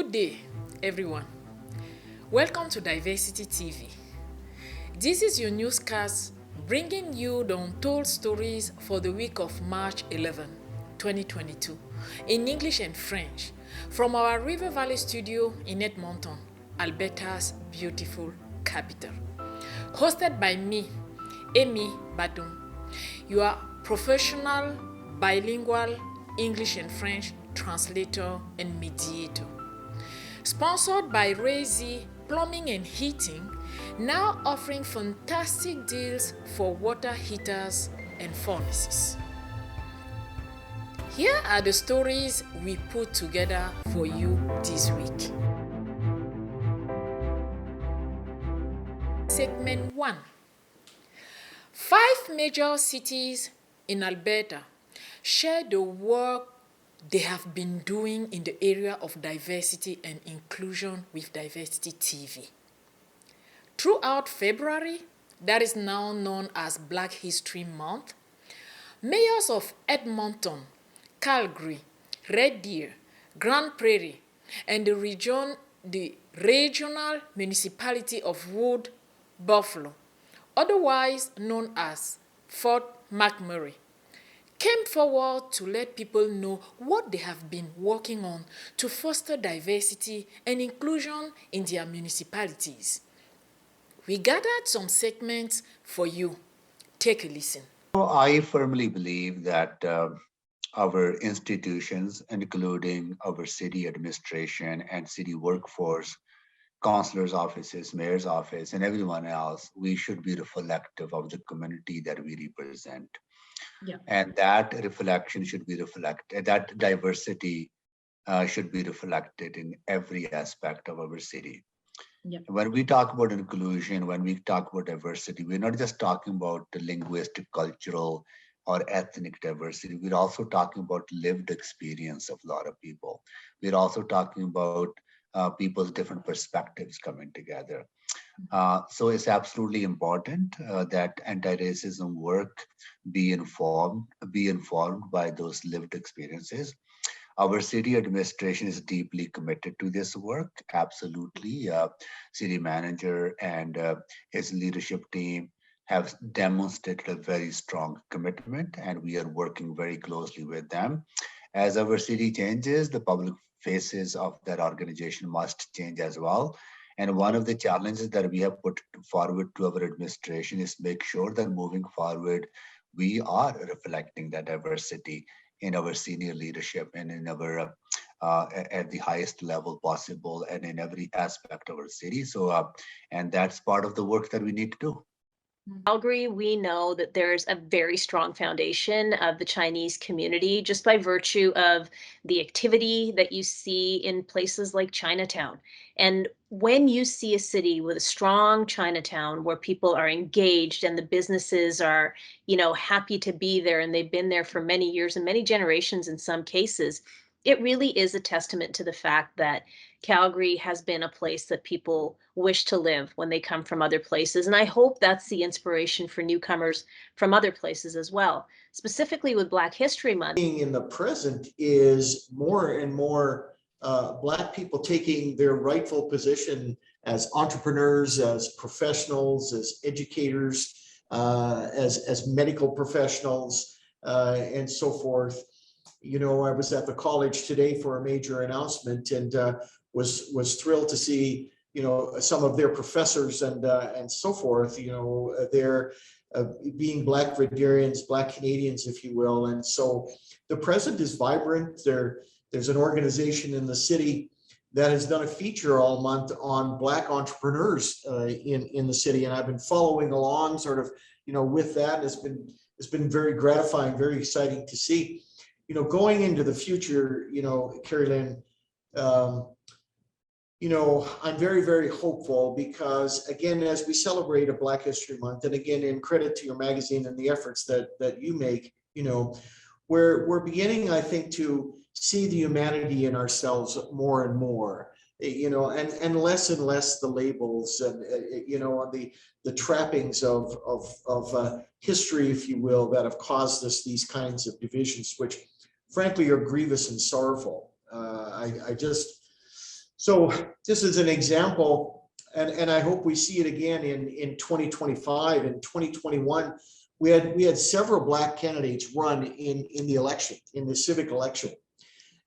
Good day, everyone. Welcome to Diversity TV. This is your newscast bringing you the Untold Stories for the week of March 11, 2022, in English and French, from our River Valley studio in Edmonton, Alberta's beautiful capital. Hosted by me, Emi Batoum, your professional, bilingual English and French translator and mediator. Sponsored by Prairie Plumbing and Heating, now offering fantastic deals for water heaters and furnaces. Here are the stories we put together for you this week. Segment 1. 5 major cities in Alberta share the work they have been doing in the area of diversity and inclusion with Diversity TV. Throughout February, that is now known as Black History Month, mayors of Edmonton, Calgary, Red Deer, Grande, Prairie, and the regional Municipality of Wood Buffalo, otherwise known as Fort McMurray, came forward to let people know what they have been working on to foster diversity and inclusion in their municipalities. We gathered some segments for you. Take a listen. I firmly believe that our institutions, including our city administration and city workforce, councillors' offices, mayor's office, and everyone else, we should be reflective of the community that we represent. Yeah. And that reflection should be reflected, that diversity should be reflected in every aspect of our city. Yeah. When we talk about inclusion, when we talk about diversity, we're not just talking about the linguistic, cultural, or ethnic diversity. We're also talking about lived experience of a lot of people. We're also talking about people's different perspectives coming together. So it's absolutely important that anti-racism work be informed by those lived experiences. Our city administration is deeply committed to this work. Absolutely, city manager and his leadership team have demonstrated a very strong commitment, and we are working very closely with them. As our city changes, the public faces of that organization must change as well. And one of the challenges that we have put forward to our administration is make sure that moving forward, we are reflecting that diversity in our senior leadership and in our at the highest level possible and in every aspect of our city. So, and that's part of the work that we need to do. Calgary, we know that there's a very strong foundation of the Chinese community just by virtue of the activity that you see in places like Chinatown. And when you see a city with a strong Chinatown where people are engaged and the businesses are, happy to be there and they've been there for many years and many generations in some cases, it really is a testament to the fact that Calgary has been a place that people wish to live when they come from other places. And I hope that's the inspiration for newcomers from other places as well, specifically with Black History Month. In the present is more and more Black people taking their rightful position as entrepreneurs, as professionals, as educators, as medical professionals, and so forth. I was at the college today for a major announcement and was thrilled to see, some of their professors and so forth, they're being Black Verderians, Black Canadians, if you will. And so the present is vibrant. There's an organization in the city that has done a feature all month on Black entrepreneurs in the city. And I've been following along sort of, with that. It's been very gratifying, very exciting to see. Going into the future, Carrie Lynn, I'm very, very hopeful because, again, as we celebrate a Black History Month, and again, in credit to your magazine and the efforts that you make, we're beginning, I think, to see the humanity in ourselves more and more, and less the labels and, the trappings of history, if you will, that have caused us these kinds of divisions, which frankly are grievous and sorrowful. So this is an example, and I hope we see it again in 2025 and 2021. We had several Black candidates run in the election, in the civic election,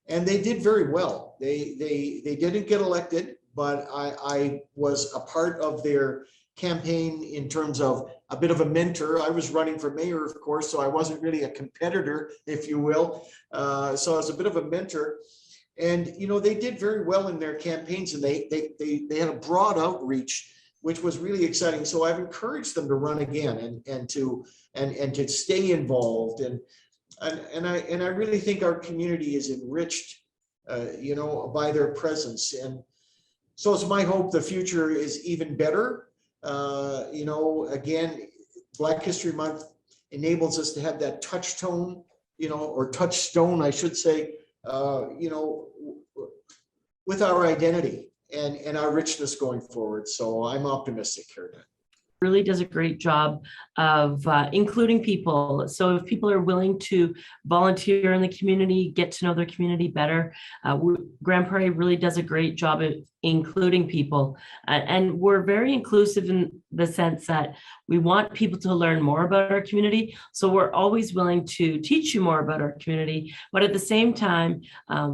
and they did very well. They didn't get elected, but I was a part of their campaign in terms of a bit of a mentor. I was running for mayor, of course, so I wasn't really a competitor, if you will. So I was a bit of a mentor. And, you know, they did very well in their campaigns, and they had a broad outreach, which was really exciting. So I've encouraged them to run again and to stay involved. And I really think our community is enriched, you know, by their presence. And so it's my hope the future is even better. You know, again, Black History Month enables us to have that touchstone, you know, or touchstone, I should say, you know, with our identity and our richness going forward. So I'm optimistic here. Really does a great job of including people. So if people are willing to volunteer in the community, get to know their community better, Grande Prairie really does a great job of including people. And we're very inclusive in the sense that we want people to learn more about our community. So we're always willing to teach you more about our community. But at the same time,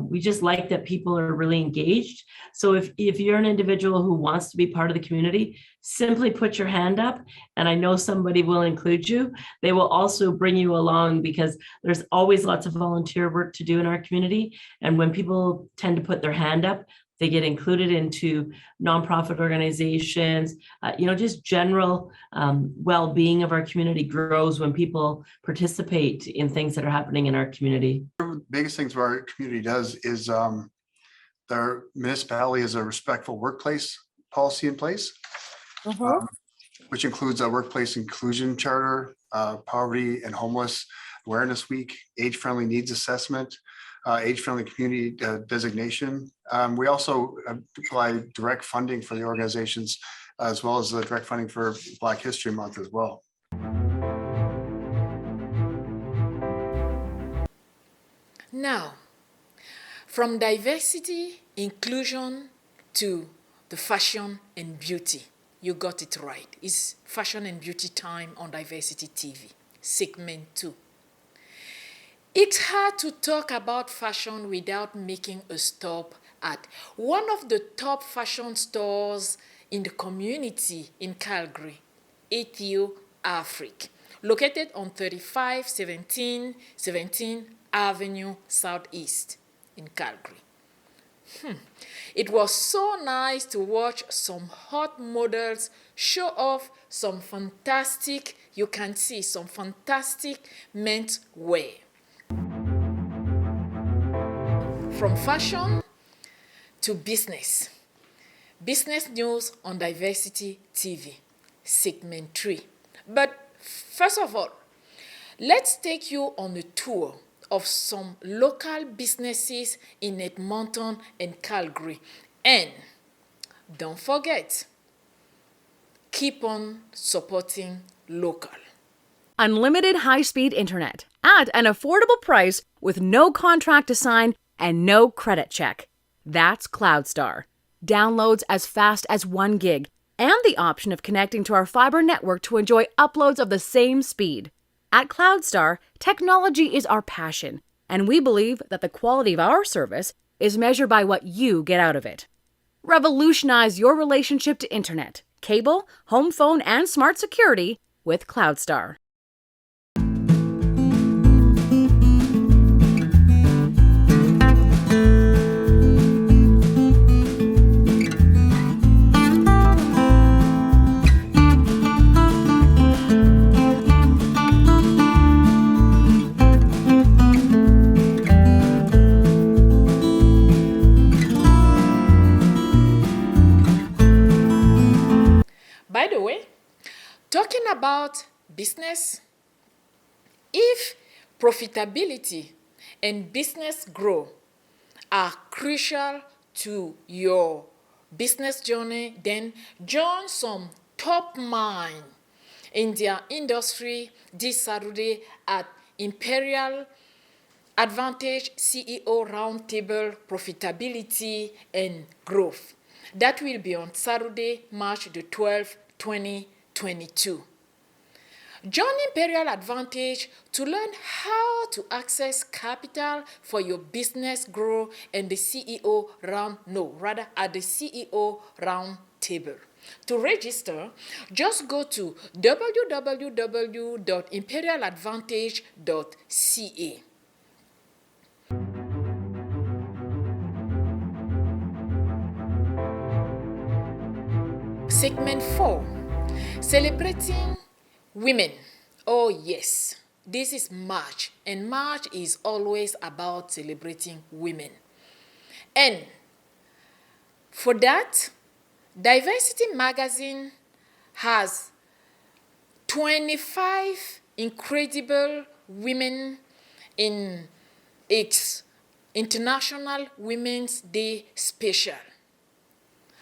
we just like that people are really engaged. So if you're an individual who wants to be part of the community, simply put your hand up, and I know somebody will include you. They will also bring you along because there's always lots of volunteer work to do in our community. And when people tend to put their hand up, they get included into nonprofit organizations. You know, just general well-being of our community grows when people participate in things that are happening in our community. The biggest things our community does is their municipality has a respectful workplace policy in place. Which includes a workplace inclusion charter, poverty and homeless awareness week, age-friendly needs assessment, age-friendly community designation. We also apply direct funding for the organizations, as well as the direct funding for Black History Month as well. Now, from diversity, inclusion to the fashion and beauty. You got it right. It's Fashion and Beauty Time on Diversity TV, segment 2. It's hard to talk about fashion without making a stop at one of the top fashion stores in the community in Calgary, Ethio Afrique, located on 3517 Avenue Southeast in Calgary. It was so nice to watch some hot models show off some fantastic men's wear. From fashion to business. Business news on Diversity TV, segment 3. But first of all, let's take you on a tour of some local businesses in Edmonton and Calgary. And don't forget, keep on supporting local. Unlimited high-speed internet at an affordable price with no contract to sign and no credit check. That's CloudStar. Downloads as fast as 1 gig and the option of connecting to our fiber network to enjoy uploads of the same speed. At CloudStar, technology is our passion, and we believe that the quality of our service is measured by what you get out of it. Revolutionize your relationship to internet, cable, home phone, and smart security with CloudStar. By the way, talking about business, if profitability and business growth are crucial to your business journey, then join some top mind in their industry this Saturday at Imperial Advantage CEO Roundtable Profitability and Growth. That will be on Saturday, March the 12th, 2022. Join Imperial Advantage to learn how to access capital for your business grow and the CEO at the CEO Roundtable. To register, just go to www.imperialadvantage.ca. Segment 4, Celebrating Women. Oh yes, this is March, and March is always about celebrating women. And for that, Diversity Magazine has 25 incredible women in its International Women's Day special.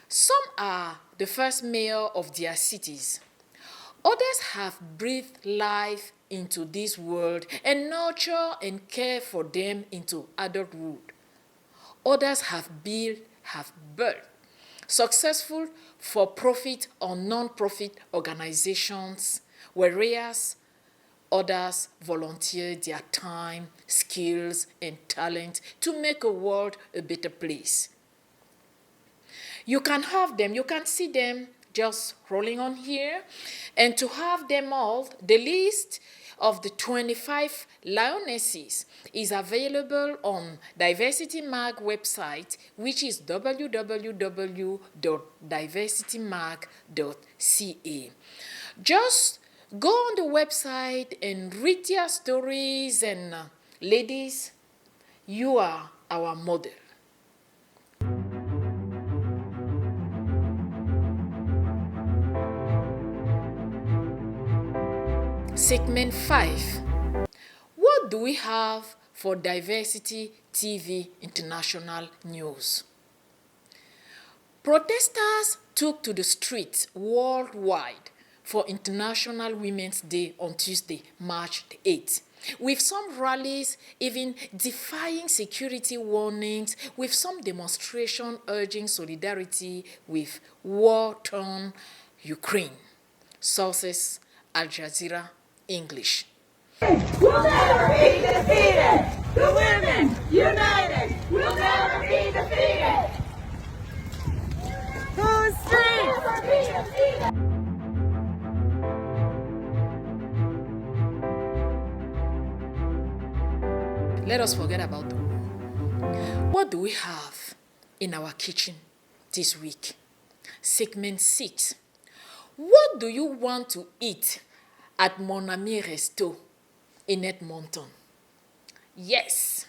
Some are the first mayor of their cities. Others have breathed life into this world and nurture and care for them into adulthood. Others have built successful for-profit or non-profit organizations, whereas others volunteer their time, skills, and talent to make a world a better place. You can see them just rolling on here. And to have them all, the list of the 25 lionesses is available on Diversity Mag website, which is www.diversitymag.ca. Just go on the website and read their stories, and ladies, you are our model. Segment 5. What do we have for Diversity TV International News? Protesters took to the streets worldwide for International Women's Day on Tuesday, March 8th, with some rallies even defying security warnings, with some demonstration urging solidarity with war-torn Ukraine. Sources: Al Jazeera English. We'll never be defeated! The women united! We'll never be defeated! Who's street? We'll never be defeated! Let us forget about the war. What do we have in our kitchen this week? Segment 6. What do you want to eat at Mon Ami Resto in Edmonton? Yes.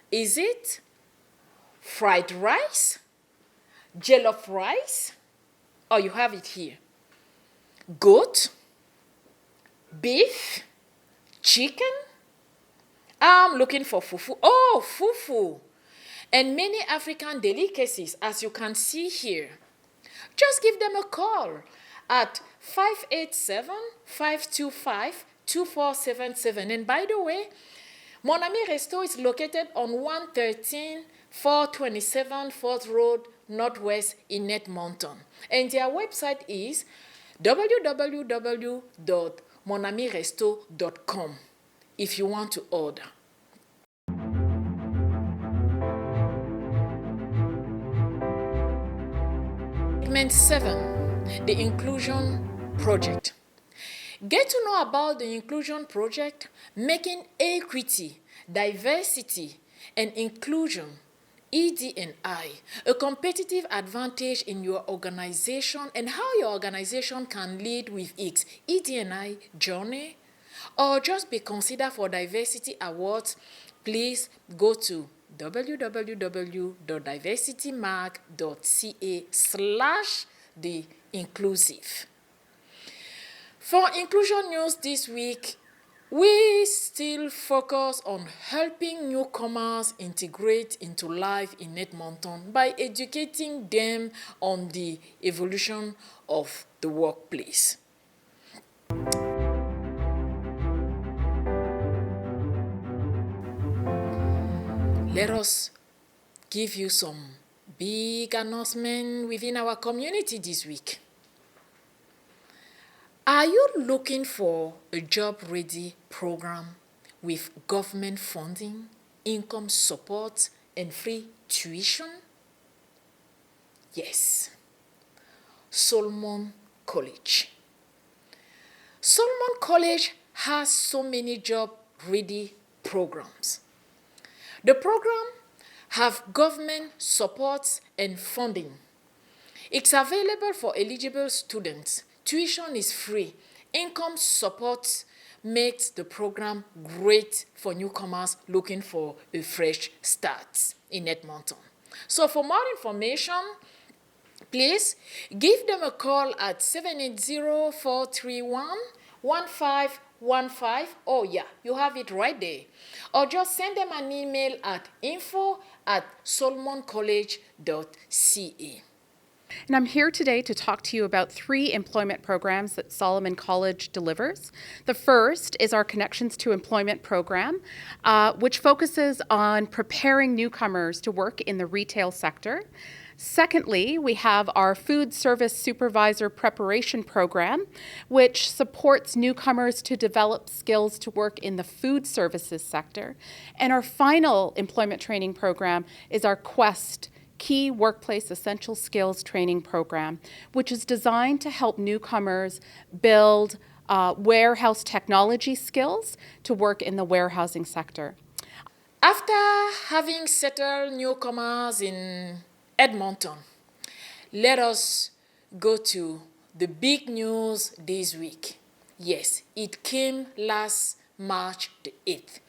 Is it fried rice, jollof rice, or you have it here? Goat, beef, chicken? I'm looking for fufu. Oh, fufu. And many African delicacies, as you can see here. Just give them a call at 587-525-2477. And by the way, Mon Ami Resto is located on 113 427 4th Road Northwest in Edmonton. And their website is www.monamiresto.com if you want to order. Segment 7, the Inclusion Project. Get to know about the Inclusion Project, making equity, diversity, and inclusion, ED&I, a competitive advantage in your organization, and how your organization can lead with its ED&I journey, or just be considered for diversity awards. Please go to www.diversitymag.ca/the-inclusive. For inclusion news this week, we still focus on helping newcomers integrate into life in Edmonton by educating them on the evolution of the workplace. let us give you some big announcement within our community this week. Are you looking for a job-ready program with government funding, income support, and free tuition? Yes. Solomon College. Solomon College has so many job-ready programs. The program have government support and funding. It's available for eligible students. Tuition is free. Income support makes the program great for newcomers looking for a fresh start in Edmonton. So for more information, please give them a call at 780-431-1515. Oh yeah, you have it right there. Or just send them an email at info@solomoncollege.ca. And I'm here today to talk to you about 3 employment programs that Solomon College delivers. The first is our Connections to Employment program, which focuses on preparing newcomers to work in the retail sector. Secondly, we have our Food Service Supervisor Preparation Program, which supports newcomers to develop skills to work in the food services sector. And our final employment training program is our Quest Key Workplace Essential Skills Training Program, which is designed to help newcomers build warehouse technology skills to work in the warehousing sector. After having settled newcomers in Edmonton, let us go to the big news this week. Yes, it came last March the 8th.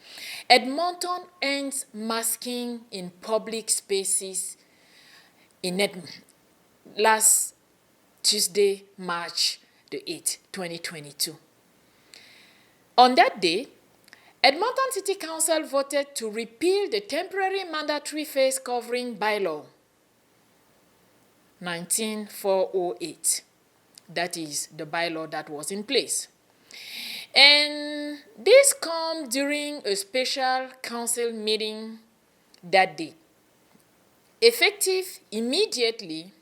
Edmonton ends masking in public spaces in Edmonton last Tuesday, March the 8th, 2022. On that day, Edmonton City Council voted to repeal the temporary mandatory face covering bylaw 19408. That is the bylaw that was in place. And this comes during a special council meeting that day. Effective immediately,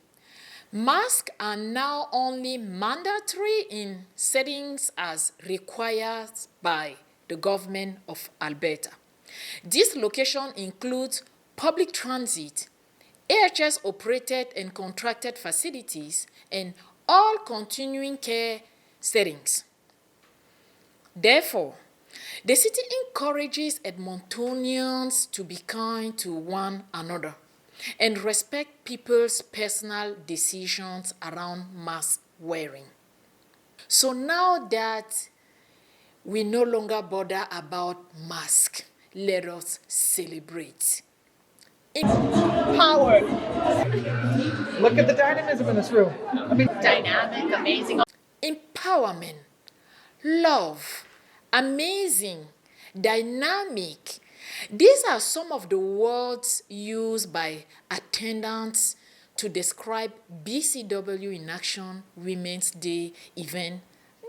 masks are now only mandatory in settings as required by the government of Alberta. This location includes public transit, AHS-operated and contracted facilities, and all continuing care settings. Therefore, the city encourages Edmontonians to be kind to one another and respect people's personal decisions around mask wearing. So now that we no longer bother about masks, let us celebrate. Power. Look at the dynamism in this room. I mean, Dynamic, amazing. Empowerment, love, amazing, dynamic. These are some of the words used by attendants to describe BCW in Action Women's Day event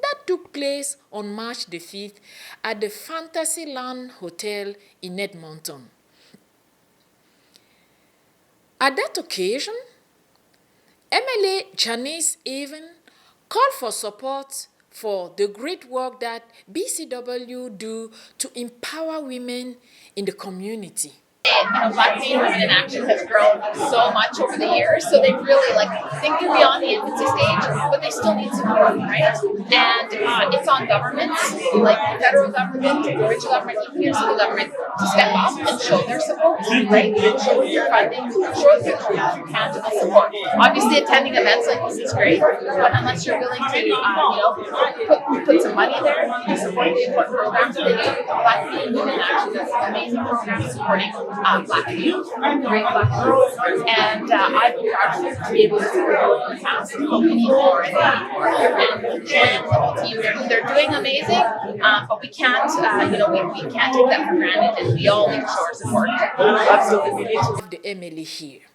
that took place on March the 5th at the Fantasyland Hotel in Edmonton. At that occasion, MLA Janice Even called for support for the great work that BCW do to empower women in the community. Black Canadian Women in Action has grown so much over the years, so they've really they can be on the infancy stage, but they still need support, right? And it's on governments, like the federal government, the provincial government, even the city government, to step up and show their support, right? Show their funding, show their tangible support. Obviously, attending events like this is great, but unless you're willing to, put some money there to support the important programs that they do, Black Canadian Women in Action does an amazing program supporting Black youth, great Black girls, and I've been proud to be able to support in the past. But we need more and more. And join the whole team. They're doing amazing, but we can't, we can't take that for granted, and we all need to show our support. Absolutely. The MLA here,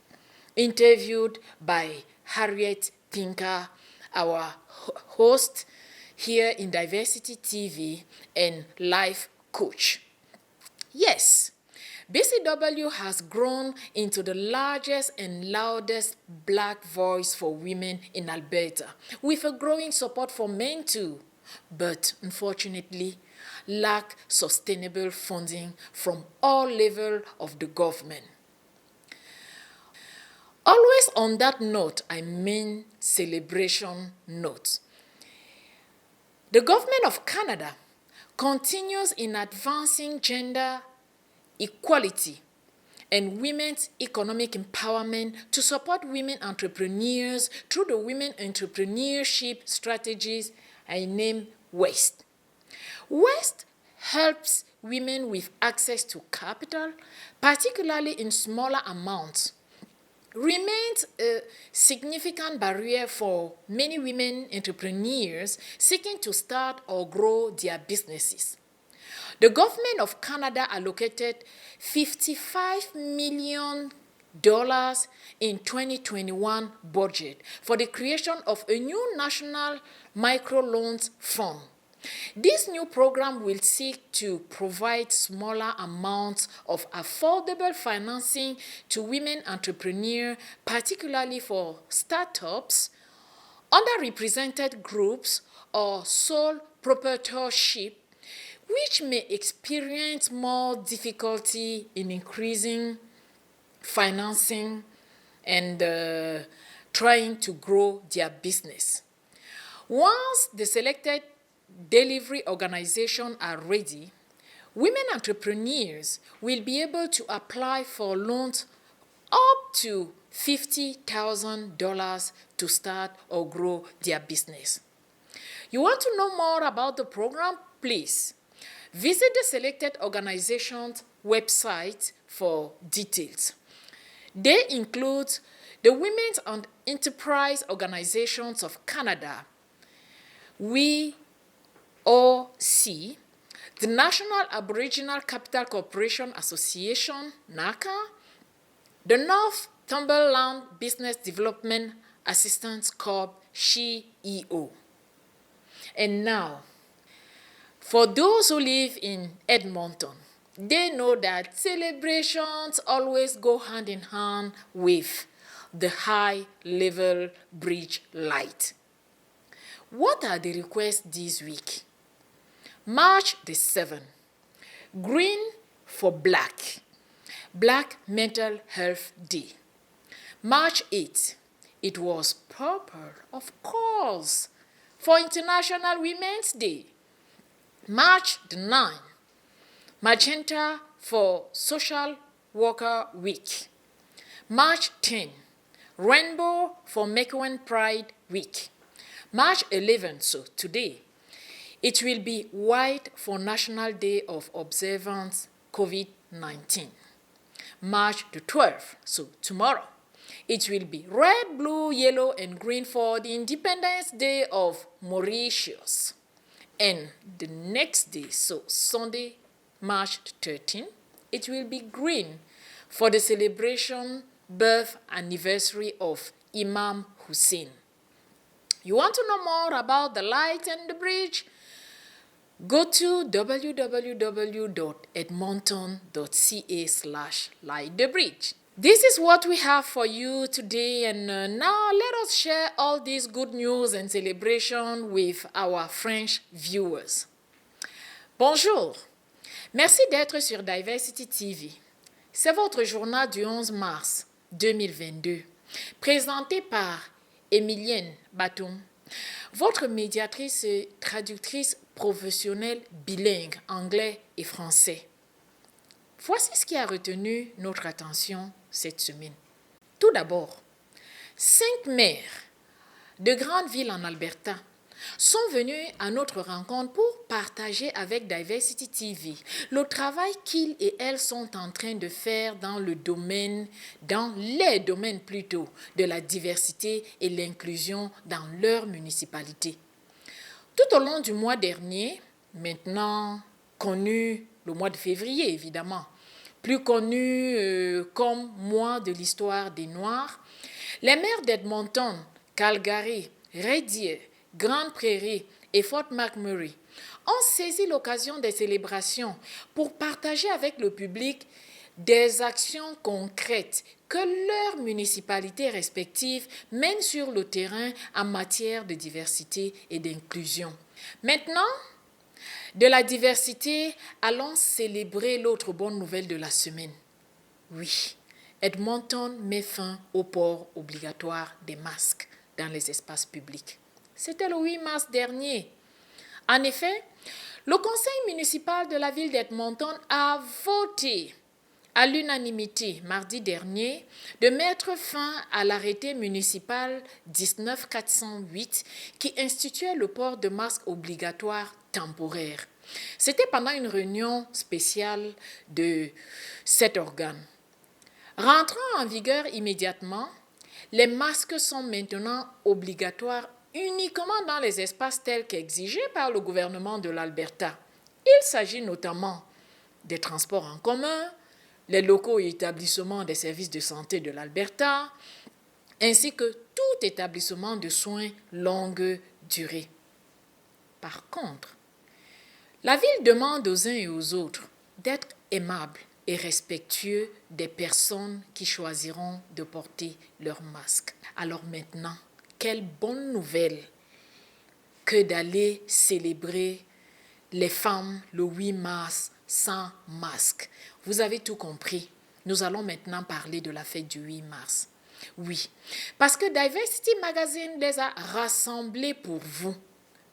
interviewed by Harriet Tinker, our host here in Diversity TV and life coach. Yes, BCW has grown into the largest and loudest Black voice for women in Alberta, with a growing support for men too, but unfortunately lack sustainable funding from all levels of the government. Always on that note, I mean celebration note. The government of Canada continues in advancing gender equality and women's economic empowerment to support women entrepreneurs through the Women Entrepreneurship Strategies I name WEST. WEST helps women with access to capital, particularly in smaller amounts. Remains a significant barrier for many women entrepreneurs seeking to start or grow their businesses. The government of Canada allocated $55 million in 2021 budget for the creation of a new national microloans fund. This new program will seek to provide smaller amounts of affordable financing to women entrepreneurs, particularly for startups, underrepresented groups, or sole proprietorship, which may experience more difficulty in increasing financing and trying to grow their business. Once the selected delivery organizations are ready, women entrepreneurs will be able to apply for loans up to $50,000 to start or grow their business. You want to know more about the program? Please visit the selected organization's website for details. They include the Women's Enterprise Organizations of Canada, WEOC, the National Aboriginal Capital Corporation Association, NACA, the Northumberland Business Development Assistance Corp, SHE-EO. And now, for those who live in Edmonton, they know that celebrations always go hand in hand with the high-level bridge light. What are the requests this week? March the 7th, Green for Black, Black Mental Health Day. March 8th, it was purple, of course, for International Women's Day. March the 9th, magenta for Social Worker Week. March 10th, rainbow for McEwen Pride Week. March 11th, so today, it will be white for National Day of Observance COVID-19. March the 12th, so tomorrow, it will be red, blue, yellow, and green for the Independence Day of Mauritius. And the next day, so Sunday, March 13th, it will be green for the celebration birth anniversary of Imam Hussein. You want to know more about the light and the bridge? Go to www.edmonton.ca/lightthebridge. This is what we have for you today, and now let us share all this good news and celebration with our French viewers. Bonjour, merci d'être sur Diversity TV. C'est votre journal du 11 mars 2022, présenté par Emi Batoum, votre médiatrice et traductrice professionnelle bilingue anglais et français. Voici ce qui a retenu notre attention cette semaine. Tout d'abord, 5 maires de grandes villes en Alberta sont venus à notre rencontre pour partager avec Diversity TV le travail qu'ils et elles sont en train de faire dans les domaines plutôt, de la diversité et l'inclusion dans leur municipalité. Tout au long du mois dernier, maintenant connu le mois de février évidemment, plus connu comme mois de l'histoire des Noirs, les maires d'Edmonton, Calgary, Grande, Grande Prairie et Fort McMurray ont saisi l'occasion des célébrations pour partager avec le public des actions concrètes que leurs municipalités respectives mènent sur le terrain en matière de diversité et d'inclusion. Maintenant, de la diversité, allons célébrer l'autre bonne nouvelle de la semaine. Oui, Edmonton met fin au port obligatoire des masques dans les espaces publics. C'était le 8 mars dernier. En effet, le conseil municipal de la ville d'Edmonton a voté à l'unanimité mardi dernier de mettre fin à l'arrêté municipal 19408 qui instituait le port de masques obligatoire temporaire. C'était pendant une réunion spéciale de cet organe. Rentrant en vigueur immédiatement, les masques sont maintenant obligatoires uniquement dans les espaces tels qu'exigés par le gouvernement de l'Alberta. Il s'agit notamment des transports en commun, les locaux et établissements des services de santé de l'Alberta, ainsi que tout établissement de soins longue durée. Par contre, la ville demande aux uns et aux autres d'être aimables et respectueux des personnes qui choisiront de porter leur masque. Alors maintenant, quelle bonne nouvelle que d'aller célébrer les femmes le 8 mars sans masque. Vous avez tout compris. Nous allons maintenant parler de la fête du 8 mars. Oui, parce que Diversity Magazine les a rassemblées pour vous.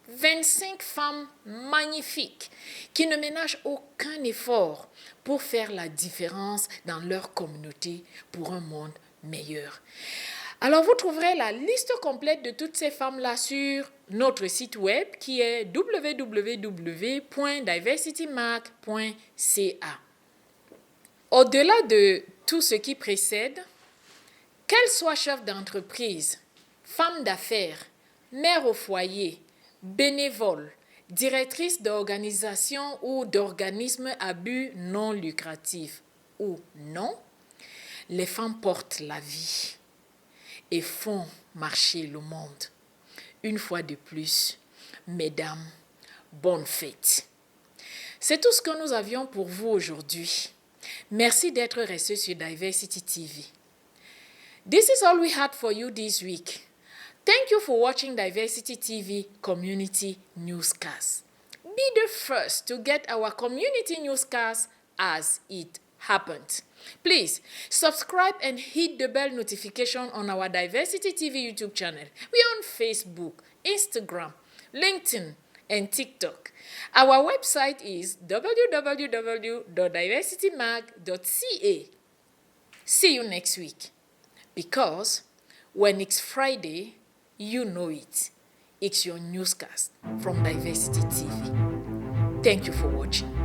25 femmes magnifiques qui ne ménagent aucun effort pour faire la différence dans leur communauté pour un monde meilleur. Alors, vous trouverez la liste complète de toutes ces femmes-là sur notre site web qui est www.diversitymag.ca. Au-delà de tout ce qui précède, qu'elles soient chefs d'entreprise, femmes d'affaires, mères au foyer, bénévoles, directrices d'organisations ou d'organismes à but non lucratif ou non, les femmes portent la vie et font marcher le monde. Une fois de plus, mesdames, bonne fête. C'est tout ce que nous avions pour vous aujourd'hui. Merci d'être restés sur Diversity TV. This is all we had for you this week. Thank you for watching Diversity TV Community Newscast. Be the first to get our community newscast as it happened. Please subscribe and hit the bell notification on our Diversity TV YouTube channel. We're on Facebook, Instagram, LinkedIn, and TikTok. Our website is www.diversitymag.ca. See you next week. Because when it's Friday, you know it. It's your newscast from Diversity TV. Thank you for watching.